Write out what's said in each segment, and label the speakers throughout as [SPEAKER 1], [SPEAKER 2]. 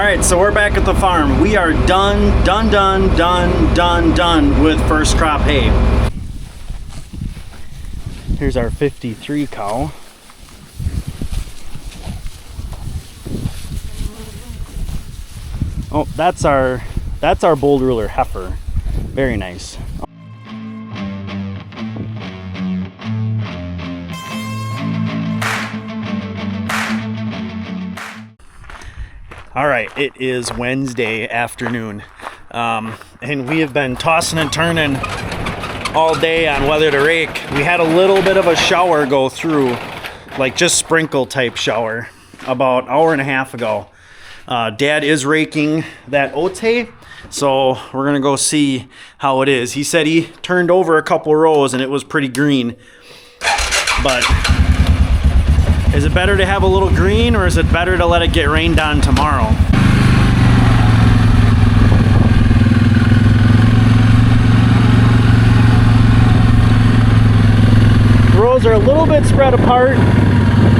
[SPEAKER 1] Alright, so we're back at the farm. We are done with first crop hay. Here's our 53 cow. Oh, that's our bold ruler heifer. Very nice. All right, it is Wednesday afternoon, and we have been tossing and turning all day on whether to rake. We had a little bit of a shower go through, like just sprinkle type shower, about an hour and a half ago. Dad is raking that oats hay, so we're gonna go see how it is. He said he turned over a couple rows and it was pretty green, but is it better to have a little green, or is it better to let it get rained on tomorrow? The rows are a little bit spread apart,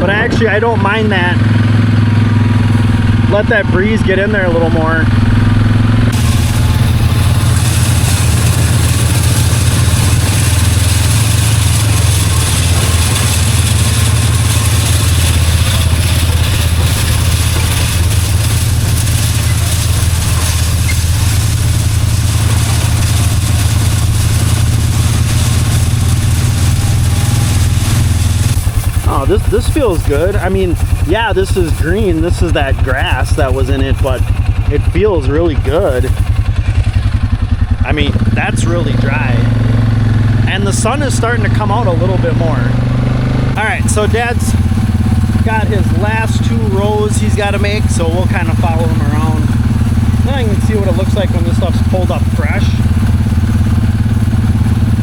[SPEAKER 1] but actually I don't mind that. Let that breeze get in there a little more. This feels good. I mean, yeah, this is green. This is that grass that was in it, but it feels really good. I mean, that's really dry. And the sun is starting to come out a little bit more. All right, so Dad's got his last 2 rows he's got to make, so we'll kind of follow him around. Then I can see what it looks like when this stuff's pulled up fresh.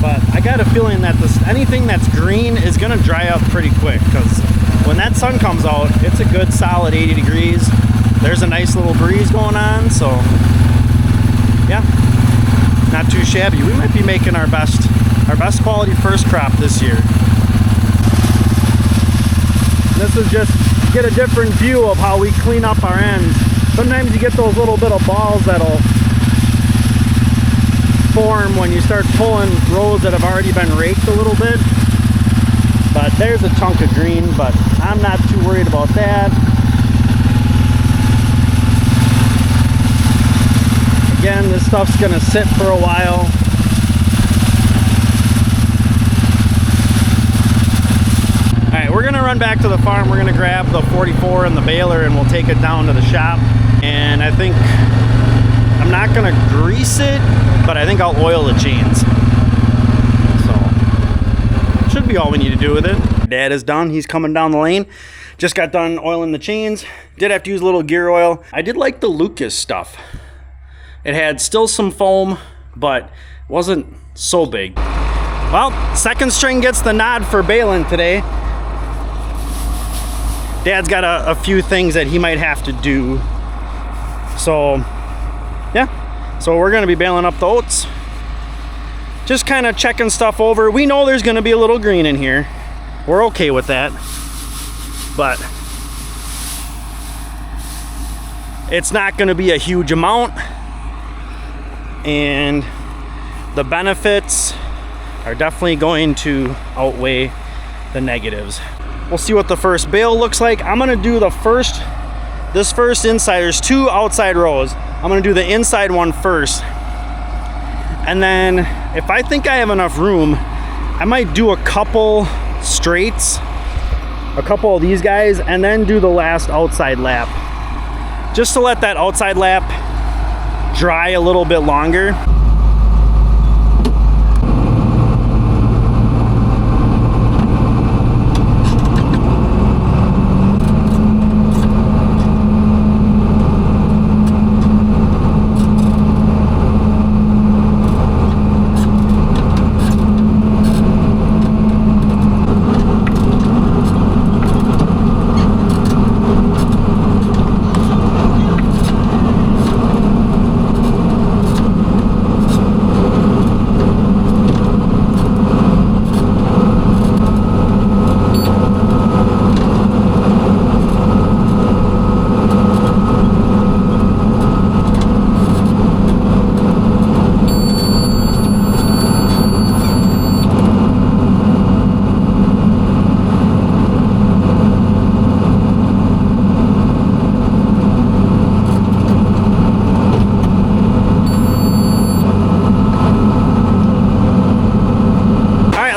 [SPEAKER 1] But I got a feeling that anything that's green is gonna dry up pretty quick, because when that sun comes out, it's a good solid 80 degrees. There's a nice little breeze going on, so yeah, not too shabby. We might be making our best quality first crop this year. This is just get a different view of how we clean up our ends. Sometimes you get those little bit of balls that'll form when you start pulling rows that have already been raked a little bit. But there's a chunk of green, but I'm not too worried about that. Again, this stuff's gonna sit for a while. All right, we're gonna run back to the farm. We're gonna grab the 44 and the baler and we'll take it down to the shop. And I think I'm not gonna grease it, but I think I'll oil the chains. So, should be all we need to do with it. Dad is done, he's coming down the lane. Just got done oiling the chains. Did have to use a little gear oil. I did like the Lucas stuff. It had still some foam, but wasn't so big. Well, second string gets the nod for baling today. Dad's got a few things that he might have to do. So, yeah. So we're gonna be baling up the oats. Just kind of checking stuff over. We know there's gonna be a little green in here. We're okay with that. But it's not gonna be a huge amount. And the benefits are definitely going to outweigh the negatives. We'll see what the first bale looks like. I'm gonna do this first inside. There's 2 outside rows. I'm gonna do the inside one first. And then if I think I have enough room, I might do a couple straights, a couple of these guys, and then do the last outside lap. Just to let that outside lap dry a little bit longer.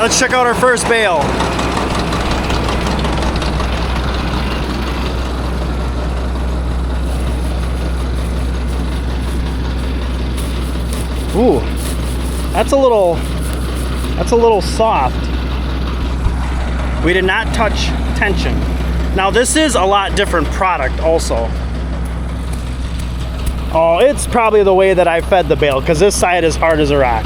[SPEAKER 1] let's check out our first bale. Ooh, that's a little soft. We did not touch tension. Now this is a lot different product also. Oh, it's probably the way that I fed the bale, because this side is hard as a rock.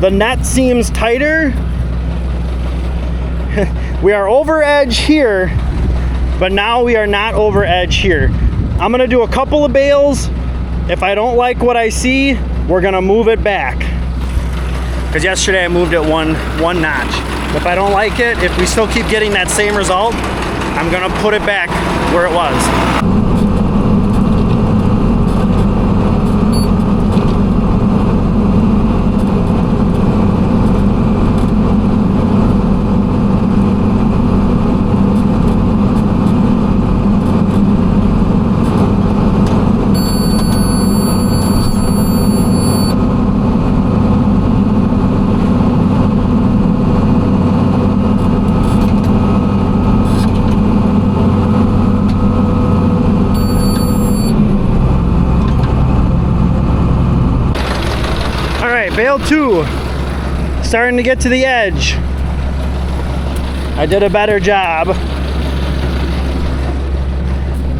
[SPEAKER 1] The net seems tighter. We are over edge here, but now we are not over edge here. I'm gonna do a couple of bales. If I don't like what I see, we're gonna move it back. Because yesterday I moved it one notch. If I don't like it, if we still keep getting that same result, I'm gonna put it back where it was. Bale 2, starting to get to the edge. I did a better job.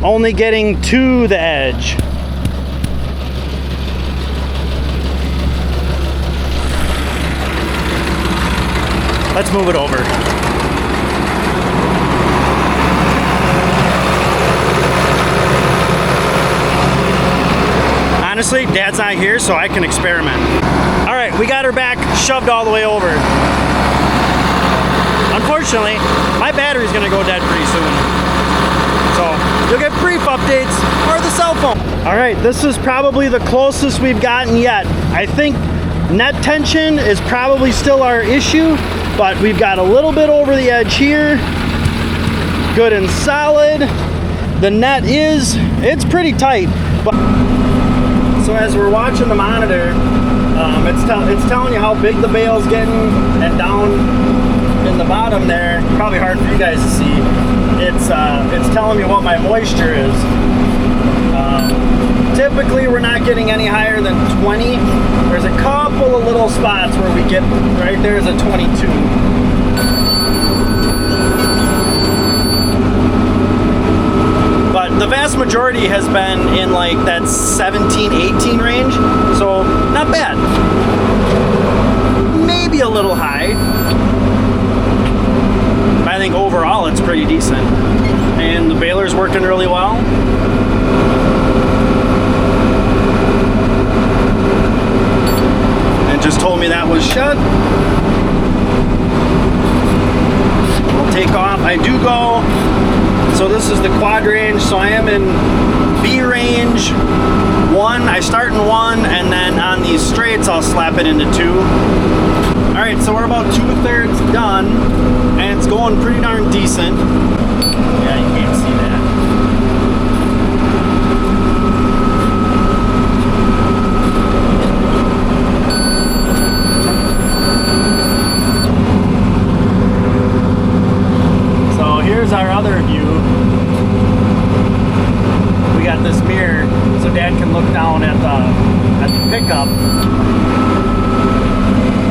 [SPEAKER 1] Only getting to the edge. Let's move it over. Honestly, Dad's not here, so I can experiment. All right, we got her back shoved all the way over. Unfortunately, my battery's gonna go dead pretty soon. So you'll get brief updates or the cell phone. All right, this is probably the closest we've gotten yet. I think net tension is probably still our issue, but we've got a little bit over the edge here. Good and solid. The net it's pretty tight. But so as we're watching the monitor, it's telling you how big the bale's getting, and down in the bottom there, probably hard for you guys to see, it's telling me what my moisture is. Typically we're not getting any higher than 20. There's a couple of little spots where we get, right there's a 22. But the vast majority has been in like that 17, 18 range, so not bad. Maybe a little high, but I think overall it's pretty decent. And the baler's working really well. And just told me that was shut. We'll take off. I do go. So this is the quad range, so I am in B range 1. I start in 1, and then on these straights I'll slap it into 2. Alright, so we're about 2/3 done, and it's going pretty darn decent. Yeah, you can't see that. So here's our other view. We got this mirror so Dad can look down at the pickup.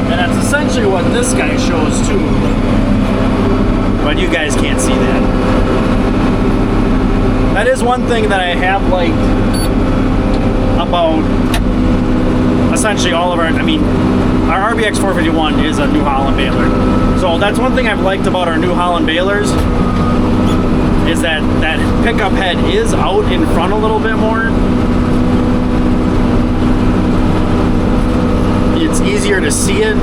[SPEAKER 1] And that's essentially what this guy shows too. But you guys can't see that. That is one thing that I have liked about essentially all of our, our RBX 451 is a New Holland baler. So that's one thing I've liked about our New Holland balers, is that pickup head is out in front a little bit more. It's easier to see it.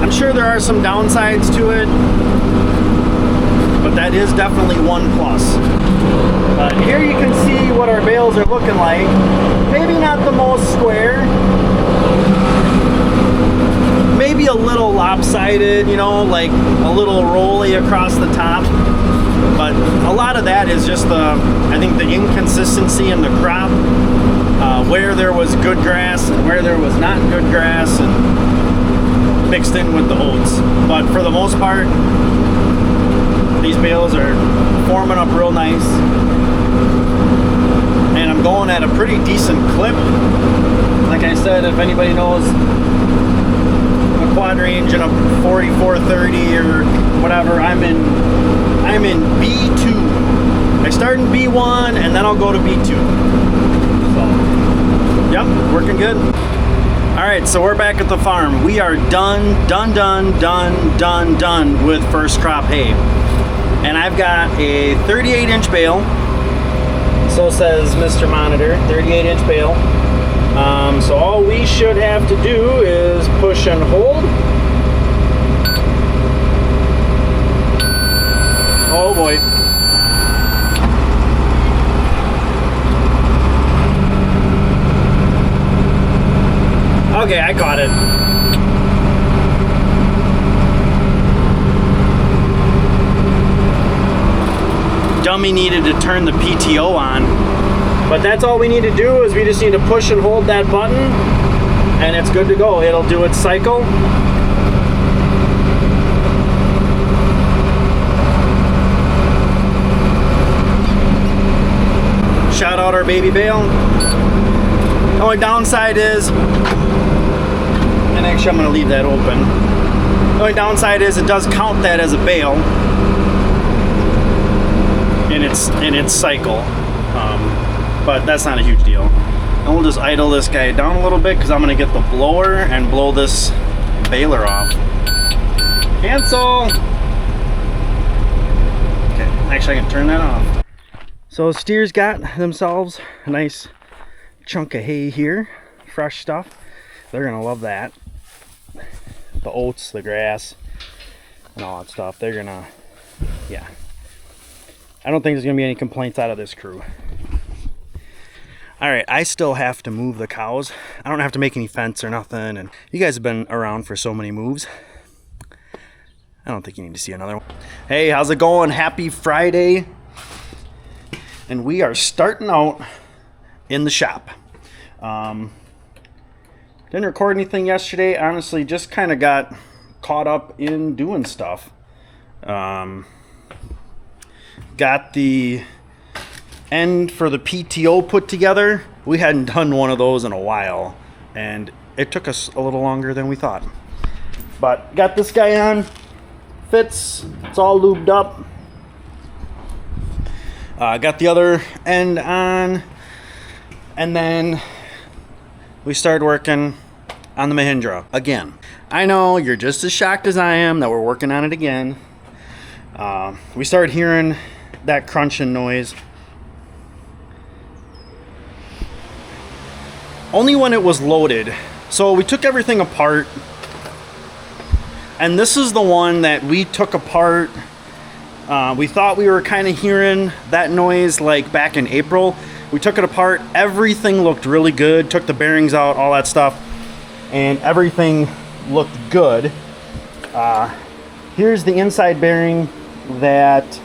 [SPEAKER 1] I'm sure there are some downsides to it, but that is definitely one plus. Here you can see what our bales are looking like. Maybe not the most square. Maybe a little lopsided, you know, like a little rolly across the top. But a lot of that is just I think the inconsistency in the crop. where there was good grass and where there was not good grass, and mixed in with the oats. But for the most part, these bales are forming up real nice, and I'm going at a pretty decent clip. Like I said, if anybody knows a quad range and a 4430 or whatever, I'm in B2. I start in B1 and then I'll go to B2. So, yep, working good. All right, so we're back at the farm. We are done with first crop hay. And I've got a 38-inch bale. So says Mr. Monitor, 38-inch bale. So all we should have to do is push and hold. Oh boy. Okay, I caught it. Dummy needed to turn the PTO on. But that's all we need to do, is we just need to push and hold that button and it's good to go. It'll do its cycle. Shout out our baby bale. The only downside is, and actually I'm going to leave that open. The only downside is it does count that as a bale in its cycle, but that's not a huge deal. And we'll just idle this guy down a little bit because I'm going to get the blower and blow this baler off. Cancel. Okay, actually I can turn that off. So steers got themselves a nice chunk of hay here, fresh stuff. They're gonna love that. The oats, the grass, and all that stuff. They're gonna, yeah. I don't think there's gonna be any complaints out of this crew. All right, I still have to move the cows. I don't have to make any fence or nothing, and you guys have been around for so many moves. I don't think you need to see another one. Hey, how's it going? Happy Friday. And we are starting out in the shop. Didn't record anything yesterday. Honestly, just kind of got caught up in doing stuff. Got the end for the PTO put together. We hadn't done one of those in a while, and it took us a little longer than we thought. But got this guy on. Fits. It's all lubed up. Got the other end on, and then we started working on the Mahindra again. I know you're just as shocked as I am that we're working on it again. We started hearing that crunching noise only when it was loaded. So we took everything apart, and this is the one that we took apart. We thought we were kind of hearing that noise like back in April. We took it apart. Everything looked really good. Took the bearings out, all that stuff, and everything looked good. Here's the inside bearing that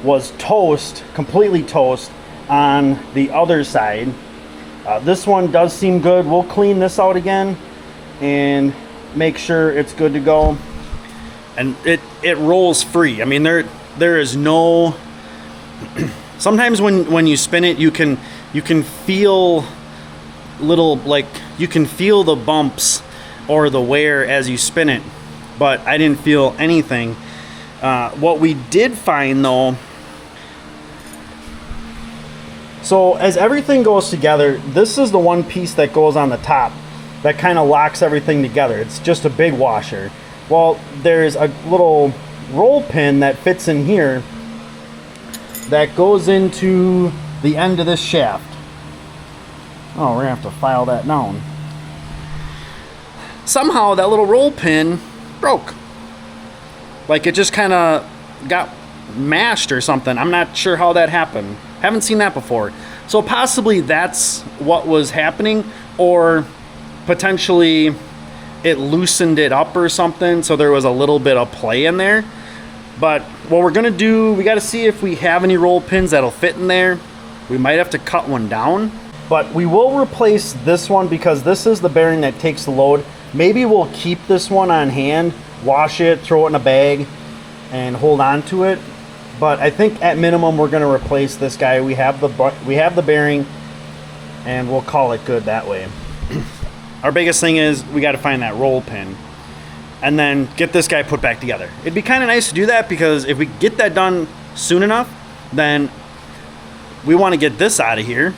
[SPEAKER 1] was toast, completely toast on the other side. This one does seem good. We'll clean this out again and make sure it's good to go. And it rolls free. I mean, there is no. Sometimes when you spin it, you can feel little, like, you can feel the bumps or the wear as you spin it, but I didn't feel anything. What we did find though, so as everything goes together, this is the one piece that goes on the top that kind of locks everything together. It's just a big washer. Well, there's a little roll pin that fits in here that goes into the end of this shaft. Oh, we're gonna have to file that down. Somehow that little roll pin broke. Like it just kind of got mashed or something. I'm not sure how that happened. Haven't seen that before. So possibly that's what was happening, or potentially it loosened it up or something, so there was a little bit of play in there. But what we're gonna do, we gotta see if we have any roll pins that'll fit in there. We might have to cut one down. But we will replace this one because this is the bearing that takes the load. Maybe we'll keep this one on hand, wash it, throw it in a bag, and hold on to it. But I think at minimum we're going to replace this guy. We have the bearing, and we'll call it good that way. Our biggest thing is we got to find that roll pin and then get this guy put back together. It'd be kind of nice to do that because if we get that done soon enough, then we want to get this out of here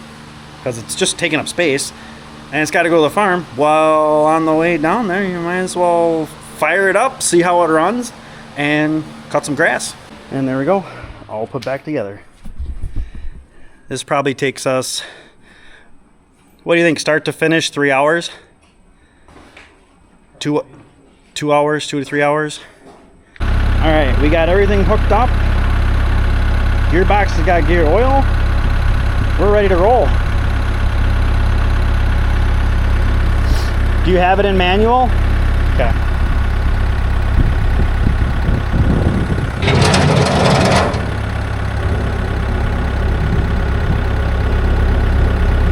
[SPEAKER 1] because it's just taking up space and it's got to go to the farm. Well, on the way down there, you might as well fire it up, see how it runs, and cut some grass. And there we go, all put back together. This probably takes us, what do you think, start to finish, 3 hours? 2 hours, 2 to 3 hours. All right, we got everything hooked up. Gearbox has got gear oil. We're ready to roll. Do you have it in manual? Okay.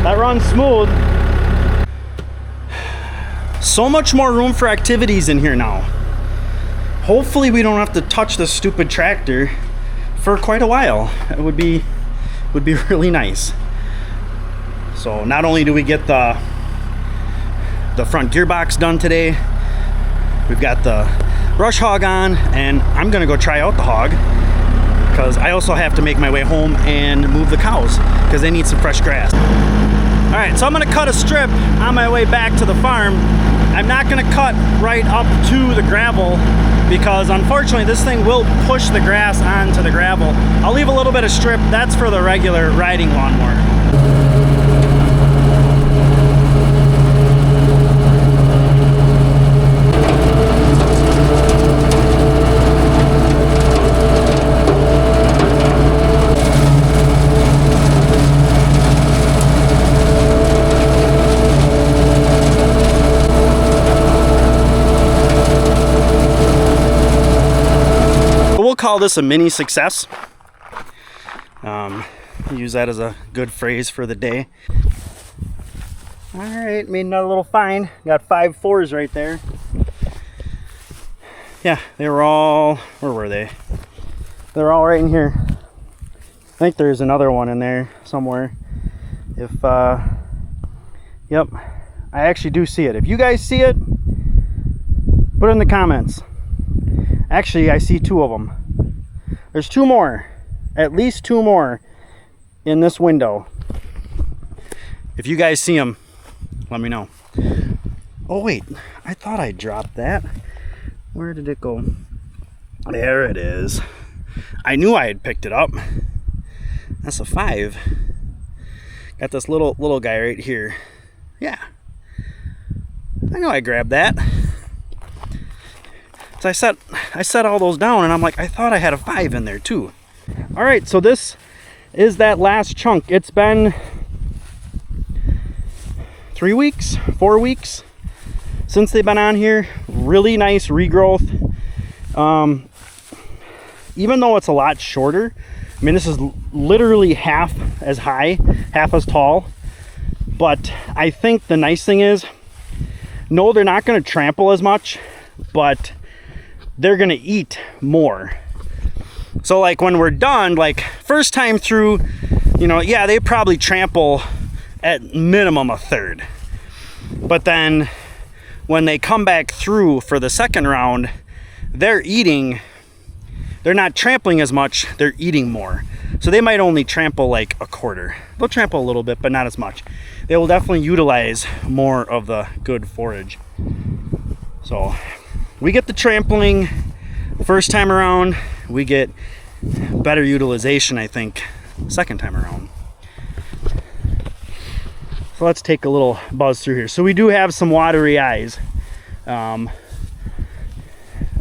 [SPEAKER 1] That runs smooth. So much more room for activities in here now. Hopefully we don't have to touch this stupid tractor for quite a while. It would be really nice. So not only do we get the front gearbox done today, we've got the brush hog on, and I'm gonna go try out the hog because I also have to make my way home and move the cows because they need some fresh grass. All right, so I'm gonna cut a strip on my way back to the farm. I'm not gonna cut right up to the gravel because unfortunately this thing will push the grass onto the gravel. I'll leave a little bit of strip. That's for the regular riding lawnmower. Call this a mini success. Use that as a good phrase for the day. All right, made another little find. Got 5 4s right there. Yeah, they were all, where were they? They're all right in here. I think there's another one in there somewhere. If yep, I actually do see it. If you guys see it, put it in the comments. Actually, I see 2 of them. There's 2 more, at least 2 more in this window. If you guys see them, let me know. Oh wait, I thought I dropped that. Where did it go? There it is. I knew I had picked it up. That's a 5. Got this little guy right here. Yeah, I know I grabbed that. So I set all those down and I'm like, I thought I had a 5 in there too. All right, so this is that last chunk. It's been 3 weeks, 4 weeks since they've been on here. Really nice regrowth. Even though it's a lot shorter, I mean, this is literally half as high, half as tall. But I think the nice thing is, no, they're not gonna trample as much, but they're gonna eat more. So like when we're done, like first time through, you know, yeah, they probably trample at minimum a third. But then when they come back through for the second round, they're eating, they're not trampling as much, they're eating more. So they might only trample like a quarter. They'll trample a little bit, but not as much. They will definitely utilize more of the good forage. So we get the trampling first time around, we get better utilization, I think, second time around. So let's take a little buzz through here. So we do have some watery eyes. So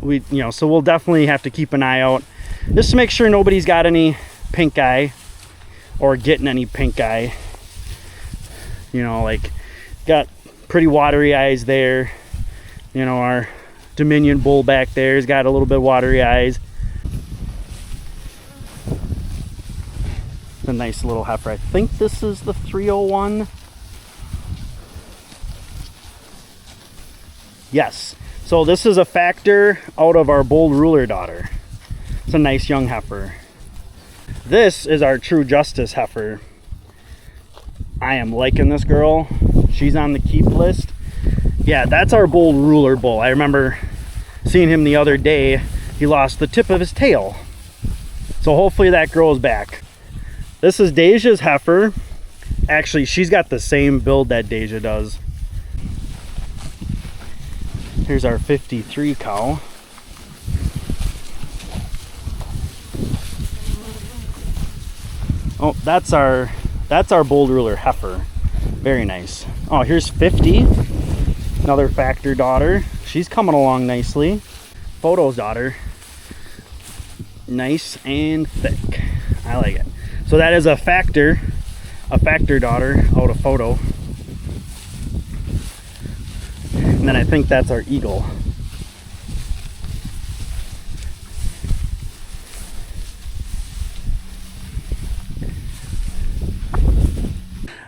[SPEAKER 1] we'll definitely have to keep an eye out just to make sure nobody's got any pink eye or getting any pink eye. You know, like got pretty watery eyes there. You know, our Dominion bull back there has got a little bit watery eyes. A nice little heifer. I think this is the 301. Yes. So this is a factor out of our Bold Ruler daughter. It's a nice young heifer. This is our True Justice heifer. I am liking this girl. She's on the keep list. Yeah, that's our Bold Ruler bull. I remember seeing him the other day. He lost the tip of his tail. So hopefully that grows back. This is Deja's heifer. Actually, she's got the same build that Deja does. Here's our 53 cow. Oh, that's our Bold Ruler heifer. Very nice. Oh, here's 50. Another factor daughter. She's coming along nicely. Photo's daughter. Nice and thick. I like it. So that is a factor daughter out of Photo. And then I think that's our eagle.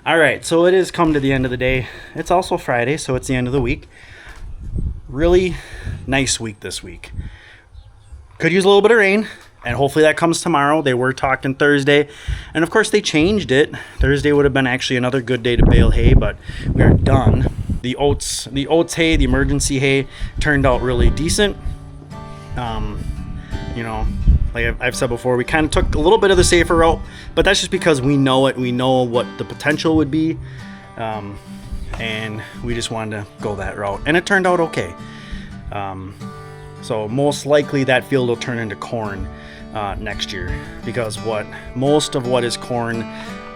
[SPEAKER 1] All right, so it has come to the end of the day. It's also Friday, so it's the end of the week. Really nice week this week. Could use a little bit of rain, and hopefully that comes tomorrow. They were talking Thursday, and of course they changed it. Thursday would have been actually another good day to bale hay, but we are done. The oats hay, the emergency hay, turned out really decent. You know, like I've said before, we kind of took a little bit of the safer route, but that's just because we know it. We know what the potential would be, and we just wanted to go that route, and it turned out okay. So most likely that field will turn into corn next year, because most of what is corn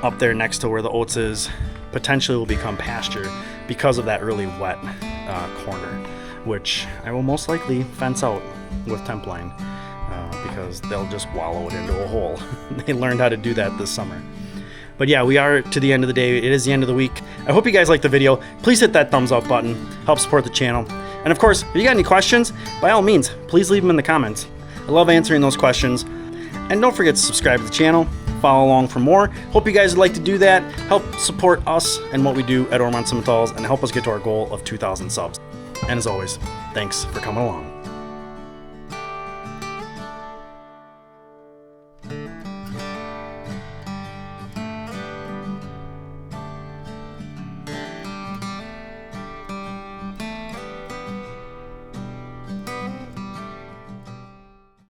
[SPEAKER 1] up there next to where the oats is potentially will become pasture because of that really wet corner, which I will most likely fence out with temp line. Because they'll just wallow it into a hole. They learned how to do that this summer. But yeah, we are to the end of the day. It is the end of the week. I hope you guys liked the video. Please hit that thumbs up button. Help support the channel. And of course, if you got any questions, by all means, please leave them in the comments. I love answering those questions. And don't forget to subscribe to the channel. Follow along for more. Hope you guys would like to do that. Help support us and what we do at Ohrmundt Simmentals, and help us get to our goal of 2,000 subs. And as always, thanks for coming along.